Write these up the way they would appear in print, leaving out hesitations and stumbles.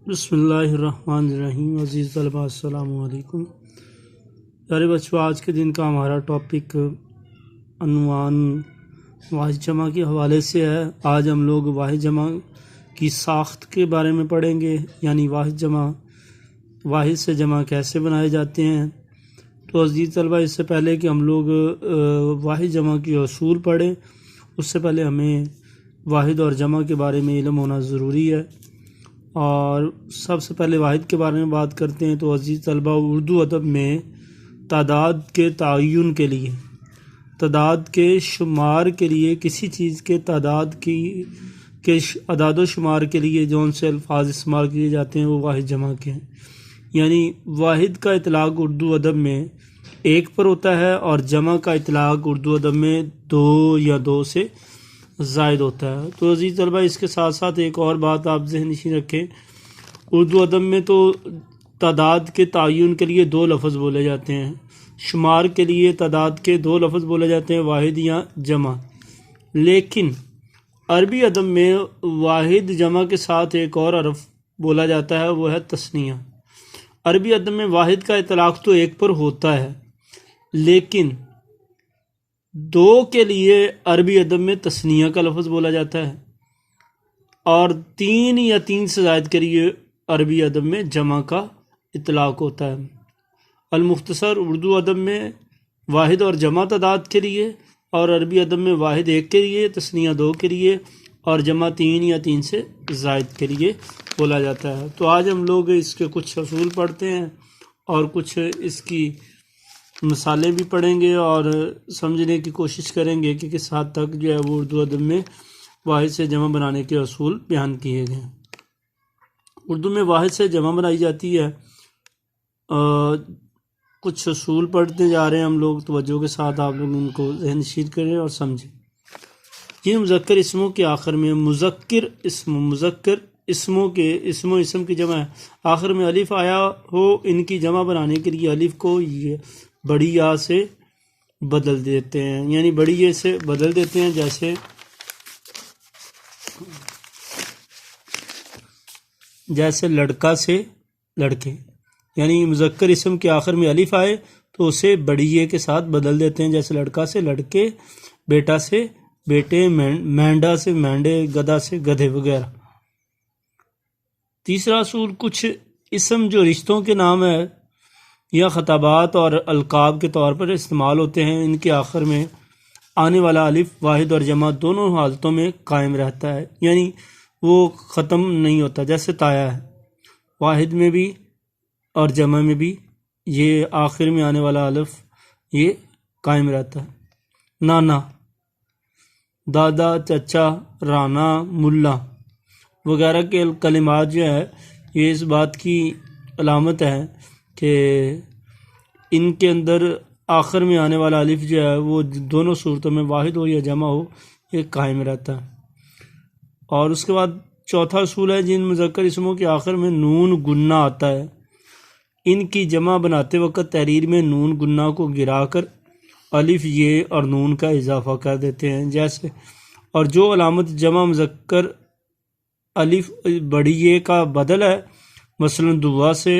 بسم اللہ الرحمن الرحیم۔ عزیز طلباء السلام علیکم۔ پیارے بچوں، آج کے دن کا ہمارا ٹاپک عنوان واحد جمع کے حوالے سے ہے۔ آج ہم لوگ واحد جمع کی ساخت کے بارے میں پڑھیں گے، یعنی واحد سے جمع کیسے بنائے جاتے ہیں۔ تو عزیز طلباء، اس سے پہلے کہ ہم لوگ واحد جمع کی اصول پڑھیں، اس سے پہلے ہمیں واحد اور جمع کے بارے میں علم ہونا ضروری ہے۔ اور سب سے پہلے واحد کے بارے میں بات کرتے ہیں۔ تو عزیز طلباء، اردو ادب میں تعداد کے تعین کے لیے، تعداد کے شمار کے لیے، کسی چیز کے تعداد کے اعداد و شمار کے لیے جون سے الفاظ استعمال کیے جاتے ہیں وہ واحد جمع کے ہیں۔ یعنی واحد کا اطلاق اردو ادب میں ایک پر ہوتا ہے، اور جمع کا اطلاق اردو ادب میں دو یا دو سے زائد ہوتا ہے۔ تو عزیز طلباء، اس کے ساتھ ساتھ ایک اور بات آپ ذہن نشین رکھیں۔ اردو ادب میں تو تعداد کے تعین کے لیے دو لفظ بولے جاتے ہیں، شمار کے لیے تعداد کے دو لفظ بولے جاتے ہیں، واحد یا جمع۔ لیکن عربی ادب میں واحد جمع کے ساتھ ایک اور حرف بولا جاتا ہے، وہ ہے تثنیہ۔ عربی ادب میں واحد کا اطلاق تو ایک پر ہوتا ہے، لیکن دو کے لیے عربی ادب میں تثنیہ کا لفظ بولا جاتا ہے، اور تین یا تین سے زائد کے لیے عربی ادب میں جمع کا اطلاق ہوتا ہے۔ المختصر، اردو ادب میں واحد اور جمع تعداد کے لیے، اور عربی ادب میں واحد ایک کے لیے، تثنیہ دو کے لیے، اور جمع تین یا تین سے زائد کے لیے بولا جاتا ہے۔ تو آج ہم لوگ اس کے کچھ اصول پڑھتے ہیں اور کچھ اس کی مثالیں بھی پڑھیں گے، اور سمجھنے کی کوشش کریں گے کہ کس حد تک جو ہے وہ اردو ادب میں واحد سے جمع بنانے کے اصول بیان کیے گئے ہیں۔ اردو میں واحد سے جمع بنائی جاتی ہے۔ کچھ اصول پڑھتے جا رہے ہیں ہم لوگ، توجہ کے ساتھ آپ لوگ ان کو ذہن نشین کریں اور سمجھیں۔ جن مذکر اسموں کے آخر میں مذکر اسموں کے اسم و اسم کی جمع آخر میں الف آیا ہو، ان کی جمع بنانے کے لیے الف کو بڑی یا سے بدل دیتے ہیں، یعنی بڑی یا سے بدل دیتے ہیں۔ جیسے لڑکا سے لڑکے، یعنی مذکر اسم کے آخر میں الف آئے تو اسے بڑی یہ کے ساتھ بدل دیتے ہیں، جیسے لڑکا سے لڑکے، بیٹا سے بیٹے، مینڈا سے مینڈے، گدھا سے گدھے وغیرہ۔ تیسرا اصول، کچھ اسم جو رشتوں کے نام ہے یا خطابات اور القاب کے طور پر استعمال ہوتے ہیں، ان کے آخر میں آنے والا الف واحد اور جمع دونوں حالتوں میں قائم رہتا ہے، یعنی وہ ختم نہیں ہوتا۔ جیسے تایا ہے، واحد میں بھی اور جمع میں بھی یہ آخر میں آنے والا الف یہ قائم رہتا ہے۔ نانا، دادا، چچا، رانا، ملا وغیرہ کے کلمات جو ہے یہ اس بات کی علامت ہے کہ ان کے اندر آخر میں آنے والا الف جو ہے وہ دونوں صورتوں میں واحد ہو یا جمع ہو یہ قائم رہتا ہے۔ اور اس کے بعد چوتھا اصول ہے، جن مذکر اسموں کے آخر میں نون گننا آتا ہے، ان کی جمع بناتے وقت تحریر میں نون گننا کو گرا کر الف یہ اور نون کا اضافہ کر دیتے ہیں۔ جیسے اور جو علامت جمع مذکر الف بڑی یہ کا بدل ہے، مثلا دعا سے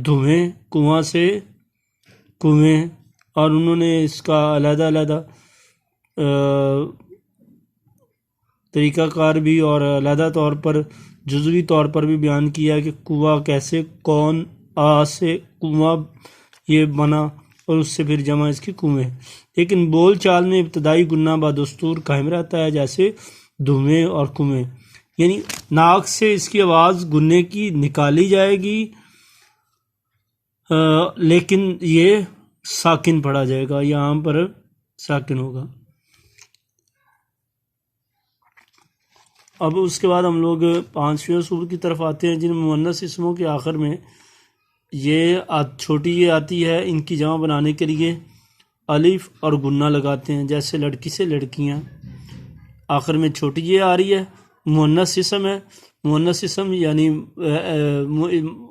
دھویں، کنواں سے کنویں، اور انہوں نے اس کا علیحدہ علیحدہ طریقہ کار بھی اور علیحدہ طور پر جزوی طور پر بھی بیان کیا کہ کنواں کیسے، کون، آ سے کنواں یہ بنا، اور اس سے پھر جمع اس کی کنویں۔ لیکن بول چال میں ابتدائی گننا بدستور قائم رہتا ہے، جیسے دھویں اور کنویں، یعنی ناک سے اس کی آواز گننے کی نکالی جائے گی، لیکن یہ ساکن پڑھا جائے گا، یہاں پر ساکن ہوگا۔ اب اس کے بعد ہم لوگ پانچویں اصول کی طرف آتے ہیں، جن مؤنث اسموں کے آخر میں یہ چھوٹی یہ آتی ہے، ان کی جمع بنانے کے لیے الف اور گننا لگاتے ہیں۔ جیسے لڑکی سے لڑکیاں، آخر میں چھوٹی یہ آ رہی ہے، مؤنث اسم ہے، مؤنث اسم یعنی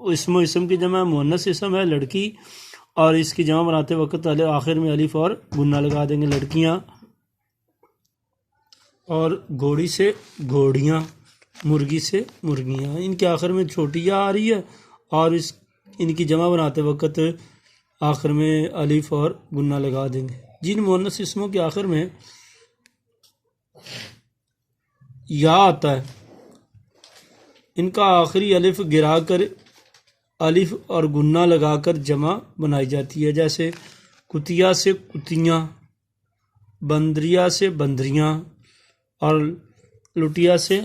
اسم و اسم کی جمع مؤنث اسم ہے لڑکی، اور اس کی جمع بناتے وقت آخر میں الف اور گننا لگا دیں گے، لڑکیاں۔ اور گھوڑی سے گھوڑیاں، مرغی سے مرغیاں، ان کے آخر میں چھوٹی یا آ رہی ہے، اور ان کی جمع بناتے وقت آخر میں الف اور گنہ لگا دیں گے۔ جن مؤنث اسموں کے آخر میں یا آتا ہے ان کا آخری الف گرا کر الف اور گنہ لگا کر جمع بنائی جاتی ہے، جیسے کتیا سے کتیاں، بندریا سے بندریاں، اور لٹیا سے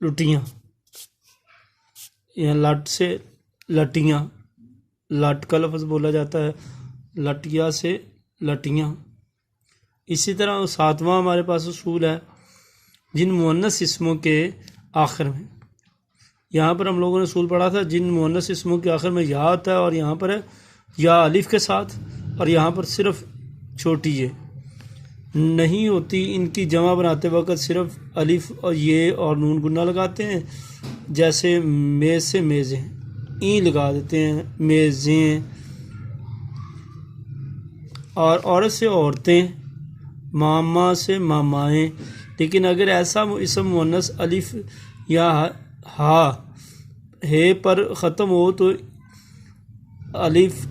لٹیاں، یا لٹ سے لٹیاں، لٹ کا لفظ بولا جاتا ہے، لٹیا سے لٹیاں۔ اسی طرح ساتواں ہمارے پاس اصول ہے جن مؤنث اسموں کے آخر میں، یہاں پر ہم لوگوں نے اصول پڑھا تھا جن مؤنث اسموں کے آخر میں یا آتا ہے، اور یہاں پر ہے یا الف کے ساتھ، اور یہاں پر صرف چھوٹی یہ نہیں ہوتی، ان کی جمع بناتے وقت صرف الف اور یہ اور نون گنہ لگاتے ہیں، جیسے میز سے میزیں، این لگا دیتے ہیں، میزیں، اور عورت سے عورتیں، ماما سے مامائیں۔ لیکن اگر ایسا اسم مؤنث الف یا ہا ہے پر ختم ہو تو الف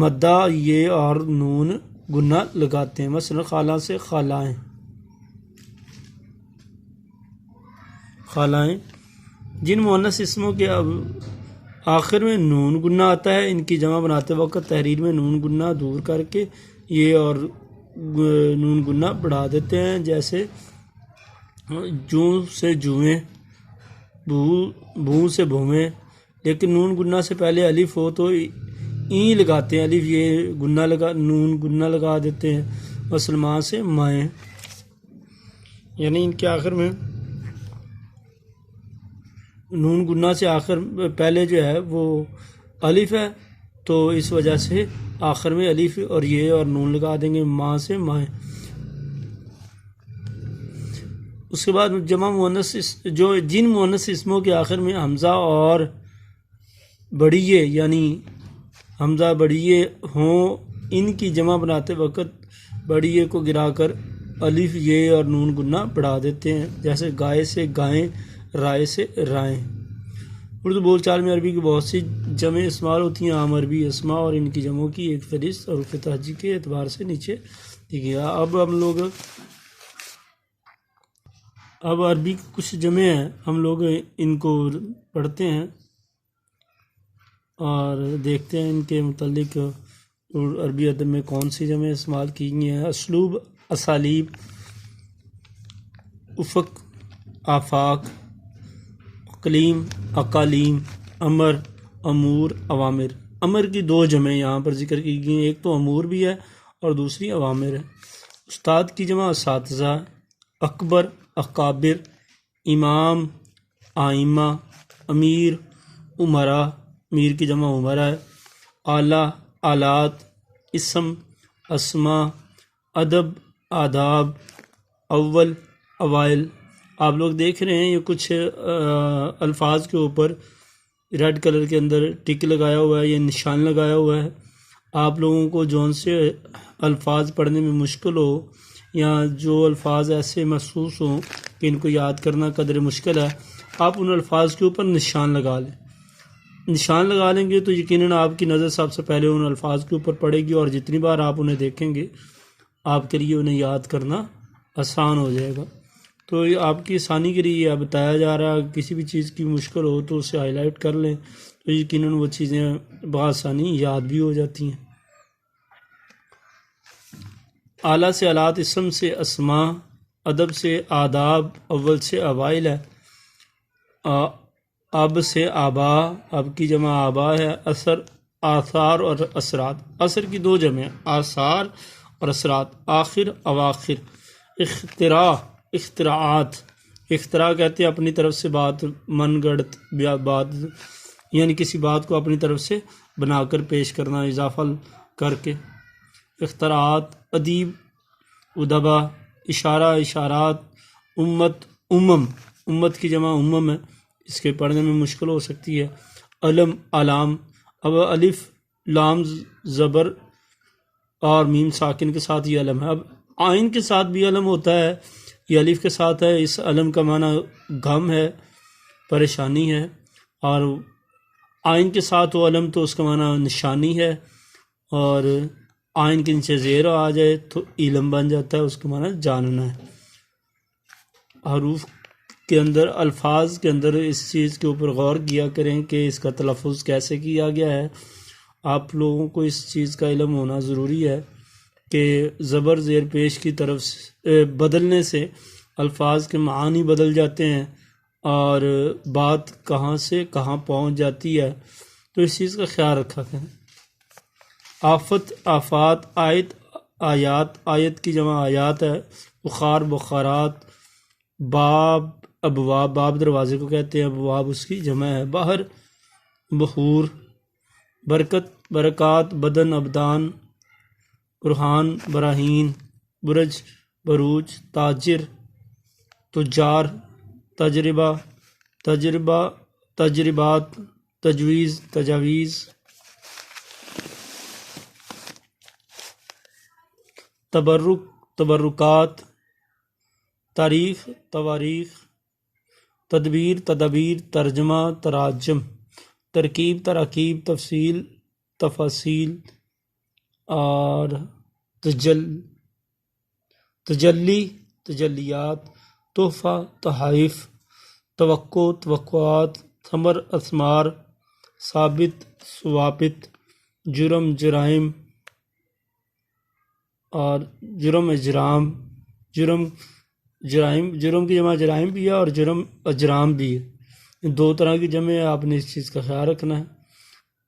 مدہ یہ اور نون گنہ لگاتے ہیں، مثلا خالہ سے خالائیں، خالائیں۔ جن مؤنث اسموں کے آخر میں نون گنہ آتا ہے ان کی جمع بناتے وقت تحریر میں نون گنہ دور کر کے یہ اور نون گنہ بڑھا دیتے ہیں، جیسے جوں سے جوئیں، بھوں سے بھویں۔ لیکن نون گنہ سے پہلے الف ہو تو این لگاتے ہیں، الف یہ نون گنہ لگا دیتے ہیں، مثلا ماں سے مائیں، یعنی ان کے آخر میں نون گنہ سے آخر پہلے جو ہے وہ الف ہے، تو اس وجہ سے آخر میں الف اور یہ اور نون لگا دیں گے، ماں سے مائیں۔ اس کے بعد جمع مؤنث جن مؤنث اسموں کے آخر میں حمزہ اور بڑیے یعنی حمزہ بڑیے ہوں ان کی جمع بناتے وقت بڑیے کو گرا کر الف یہ اور نون گنہ بڑھا دیتے ہیں، جیسے گائے سے گائیں، رائے سے رائیں۔ اردو بول چال میں عربی کی بہت سی جمع استعمال ہوتی ہیں، عام عربی اسماء اور ان کی جمعوں کی ایک فہرست حروف تہجی کے اعتبار سے نیچے دی گیا۔ اب عربی کی کچھ جمع ہیں، ہم لوگ ان کو پڑھتے ہیں اور دیکھتے ہیں ان کے متعلق عربی ادب میں کون سی جمع استعمال کی گئی ہیں۔ اسلوب، اسالیب، افق، آفاق، اقلیم، اقالیم، امر، امور، اوامر۔ امر کی دو جمع یہاں پر ذکر کی گئی ہیں، ایک تو امور بھی ہے اور دوسری اوامر ہے۔ استاد کی جمع اساتذہ، اکبر، اکابر، امام، آئمہ، امیر، امراء، امیر کی جمع امراء ہے۔ اعلیٰ، آلات، اسم، اسماء، ادب، آداب، اول، اوائل۔ آپ لوگ دیکھ رہے ہیں یہ کچھ الفاظ کے اوپر ریڈ کلر کے اندر ٹک لگایا ہوا ہے، یہ نشان لگایا ہوا ہے۔ آپ لوگوں کو جون سے الفاظ پڑھنے میں مشکل ہو یا جو الفاظ ایسے محسوس ہوں کہ ان کو یاد کرنا قدر مشکل ہے، آپ ان الفاظ کے اوپر نشان لگا لیں۔ نشان لگا لیں گے تو یقیناً آپ کی نظر سب سے پہلے ان الفاظ کے اوپر پڑے گی، اور جتنی بار آپ انہیں دیکھیں گے آپ کے لیے انہیں یاد کرنا آسان ہو جائے گا۔ تو یہ آپ کی آسانی کے لیے یہ بتایا جا رہا ہے، کسی بھی چیز کی مشکل ہو تو اسے ہائی لائٹ کر لیں تو یقیناً وہ چیزیں بآسانی یاد بھی ہو جاتی ہیں۔ اعلیٰ سے آلات، اسم سے اسماء، ادب سے آداب، اول سے اوائل ہے۔ اب سے آبا، اب کی جمع آبا ہے۔ اثر، آثار اور اثرات۔ اثر کی دو جمع، آثار اور اثرات۔ آخر، اواخر۔ اختراع، اختراعات۔ اختراع کہتے ہیں اپنی طرف سے بات، من گڑت بات، یعنی کسی بات کو اپنی طرف سے بنا کر پیش کرنا اضافہ کر کے۔ اختراعات، ادیب، ادبا، اشارہ، اشارات، امت، امم۔ امت کی جمع امم ہے، اس کے پڑھنے میں مشکل ہو سکتی ہے۔ علم، علام۔ اب الف، لام، زبر اور میم ساکن کے ساتھ یہ علم ہے۔ اب آئین کے ساتھ بھی علم ہوتا ہے، یہ الف کے ساتھ ہے، اس علم کا معنی غم ہے، پریشانی ہے، اور آئن کے ساتھ وہ علم تو اس کا معنی نشانی ہے، اور آئن کے نیچے زیر آ جائے تو علم بن جاتا ہے، اس کا معنی جاننا ہے۔ حروف کے اندر، الفاظ کے اندر اس چیز کے اوپر غور کیا کریں کہ اس کا تلفظ کیسے کیا گیا ہے۔ آپ لوگوں کو اس چیز کا علم ہونا ضروری ہے کہ زبر زیر پیش کی طرف بدلنے سے الفاظ کے معانی بدل جاتے ہیں اور بات کہاں سے کہاں پہنچ جاتی ہے، تو اس چیز کا خیال رکھا کریں۔ آفت، آفات، آیت، آیات، آیت کی جمع آیات ہے، بخار، بخارات، باب، ابواب، باب دروازے کو کہتے ہیں، ابواب اس کی جمع ہے، بحر، بحور، برکت، برکات، بدن، ابدان، برہان، براہین، برج، بروج، تاجر، تجار، تجربہ، تجربہ، تجربات، تجویز، تجاویز، تبرک، تبرکات، تاریخ، تواریخ، تدبیر، تدابیر، ترجمہ، تراجم، ترکیب، تراکیب، تفصیل، تفاصیل، اور تجلی، تجلیات، تحفہ، تحائف، توقع، توقعات، ثمر، اثمار، ثابت، ثوابت، جرم، جرائم، اور جرم، اجرام، جرم، جرائم، جرم کی جمع جرائم بھی ہے اور جرم اجرام بھی ہے، دو طرح کی جمع ہے، آپ نے اس چیز کا خیال رکھنا ہے۔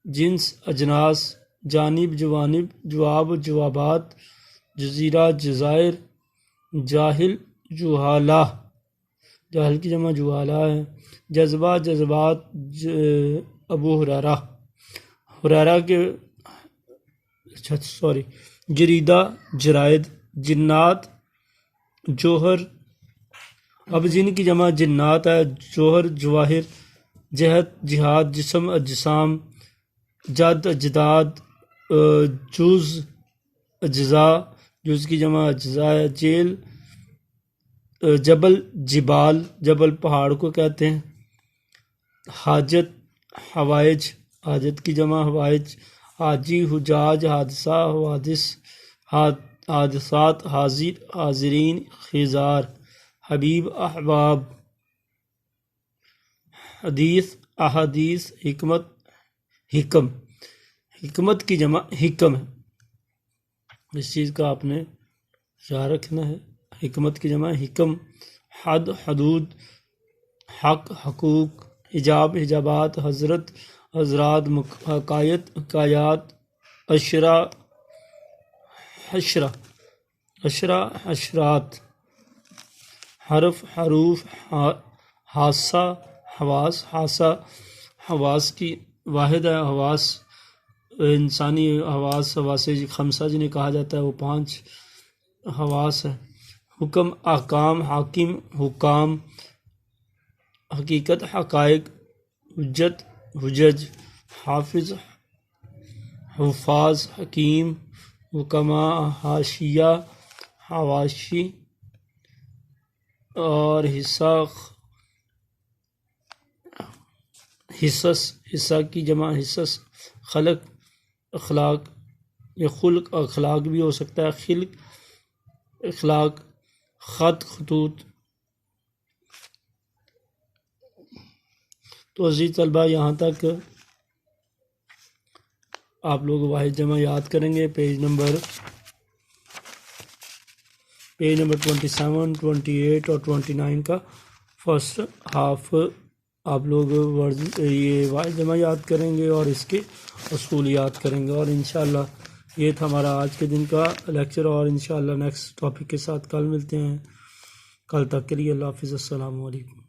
جنس، اجناس، جانب، جوانب، جواب، جوابات، جزیرہ، جزائر، جاہل، جہالہ، جاہل کی جمع جہالہ ہے، جذبہ، جذبات، ابو ہریرہ کے جریدہ، جرائد، جنات، جوہر، اب جن کی جمع جنات ہے، جوہر، جواہر، جہت، جہاد، جسم، اجسام، جد، اجداد، جز، اجزاء، جز کی جمع اجزاء ہے، جیل، جبل، جبال، جبل پہاڑ کو کہتے ہیں، حاجت، حوائج، حاجت کی جمع حوائج، حاجی، حجاج، حادثہ، حوادث، حادثات، حاضر، حاضرین، خیزار، حبیب، احباب، حدیث، احادیث، حکمت، حکم، حکمت کی جمع حکم ہے، اس چیز کا آپ نے خیال رکھنا ہے، حکمت کی جمع حکم، حد، حدود، حق، حقوق، حجاب، حجابات، حضرت، حضرات، حقائق، حکایات، عشرہ، حشرہ، عشرہ، حشرات، حرف، حروف، حاسہ، حواس، حاسہ، حواس کی واحد ہے، حواس انسانی حواس، حواس خمسہ جنہیں کہا جاتا ہے، وہ 5 حواس ہے۔ حکم، احکام، حاکم، حکام، حقیقت، حقائق، حجت، حجج، حافظ، حفاظ، حکیم، حکماء، حاشیہ، حواشی، اور حصہ، حصص، حصہ کی جمع حصص، خلق، اخلاق، یا خلق، اخلاق بھی ہو سکتا ہے، خلق، اخلاق، خط، خطوط۔ تو عزیز طلبہ، یہاں تک آپ لوگ واحد جمع یاد کریں گے، پیج نمبر 27، 28 اور 29 کا فرسٹ ہاف آپ لوگ یہ واحد جمع یاد کریں گے اور اس کے اصول یاد کریں گے، اور انشاءاللہ یہ تھا ہمارا آج کے دن کا لیکچر، اور انشاءاللہ نیکسٹ ٹاپک کے ساتھ کل ملتے ہیں۔ کل تک کے لیے اللہ حافظ، السلام علیکم۔